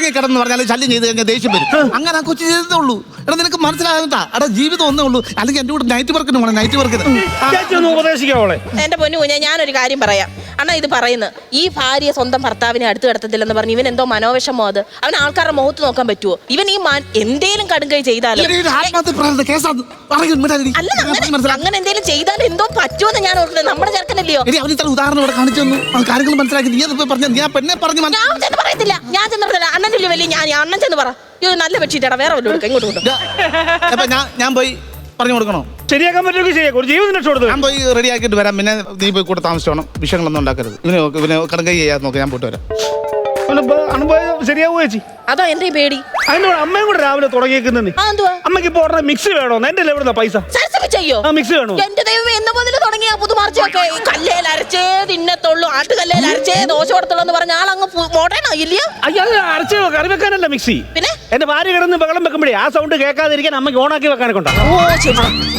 ഉറങ്ങി കിടന്ന് പറഞ്ഞാൽ ശല്യം ചെയ്ത് കഴിഞ്ഞാൽ ദേഷ്യം വരും. അങ്ങനെ ആ കൊച്ചു ചെയ്തേ ഉള്ളൂ. എടാ നിനക്ക് മനസ്സിലാകട്ടാ, എടാ ജീവിതം ഒന്നേ ഉള്ളൂ. അല്ലെങ്കിൽ എന്റെ കൂടെ നൈറ്റ് വർക്കിന് പോകണം, നൈറ്റ് വർക്കിന്. ഉപദേശിക്കാവോളെ എന്റെ പൊന്നു കുഞ്ഞെ, ഞാനൊരു കാര്യം പറയാം. അണ്ണാ ഇത് പറയുന്നത് ഈ ഭാര്യ സ്വന്തം ഭർത്താവിനെ അടുത്ത് കിടത്തത്തില്ലെന്ന് പറഞ്ഞു ഇവൻ എന്തോ മനോവിഷമോ അത്. അവൻ ആൾക്കാരുടെ മുഖത്ത് നോക്കാൻ പറ്റുമോ? ഇവൻ ഈ എന്തേലും കടുങ്കൈ ചെയ്താലോ? അങ്ങനെ എന്തേലും ചെയ്താലും എന്തോ പറ്റുമെന്ന് ഞാൻ ഓർക്കുന്നത്. നമ്മുടെ ചെറുക്കനല്ലയോ? ഉദാഹരണം ഇവിടെ കാണിച്ചു തന്നു, കാര്യങ്ങൾ മനസ്സിലാക്കി. നീ അത് പറഞ്ഞ ഞാൻ പെണ്ണെ പറഞ്ഞു. ഞാൻ ചെന്ന് പറയത്തില്ല, ഞാൻ ചെന്ന് പറയത്തില്ല. അണ്ണൻ്റെ വലിയ ഞാൻ അണ്ണൻ ചെന്ന് പറ. ഇത് നല്ല ബെഡ്ഷീറ്റാണ്, വേറെ വല്ലതും എടുക്കാം, ഇങ്ങോട്ട് കൊണ്ടു. ഞാൻ പോയി പറഞ്ഞു കൊടുക്കണോ? ശരിയാക്കാൻ പറ്റുമെങ്കിൽ ശരിയാക്കും. ഒരു ജീവിതം രക്ഷപ്പെടുത്തു. ഞാൻ പോയി റെഡി ആക്കിയിട്ട് വരാം. പിന്നെ നീ പോയി കൂടെ താമസിച്ചോണം. വിഷയങ്ങളൊന്നും ഉണ്ടാക്കരുത്. ഇവന് കടങ്കൈ ചെയ്യാതെ നോക്കാം. ഞാൻ പോയിട്ട് വരാം. ശരിയാവോ ചേച്ചി? അതോ എന്തേ പേടി? അതിനോട് അമ്മയും കൂടെ രാവിലെ തുടങ്ങിയേക്കുന്നത്. അമ്മയ്ക്ക് ഇപ്പൊ ഉടനെ മിക്സി വേണോന്ന്. എന്റെ എവിടുന്ന പൈസ? ചെയ്യോ മിക്സി വേണോ? എന്റെ ദൈവം എന്ന് മുതൽ തുടങ്ങിയ പുതുമാർച്ചയൊക്കെ കല്ലേൽ അരച്ചേ തിന്നത്തുള്ളൂ, ആട്ടുകല്ലേൽ അരച്ചേ ദോശ കൊടുത്തുള്ളൂ എന്ന് പറഞ്ഞ ആളങ്ങ് മോഡേണോ ഇല്ലയോ? അയ്യോ, അരച്ച് കറി വെക്കാനല്ല മിക്സി. പിന്നെ എന്റെ ഭാര്യ കിടന്ന് ബഹളം വെക്കുമ്പോഴേ ആ സൗണ്ട് കേൾക്കാതിരിക്കാൻ അമ്മയ്ക്ക് ഓണാക്കി വെക്കാനൊക്കെ ഉണ്ടാവും. ഓ ശരി.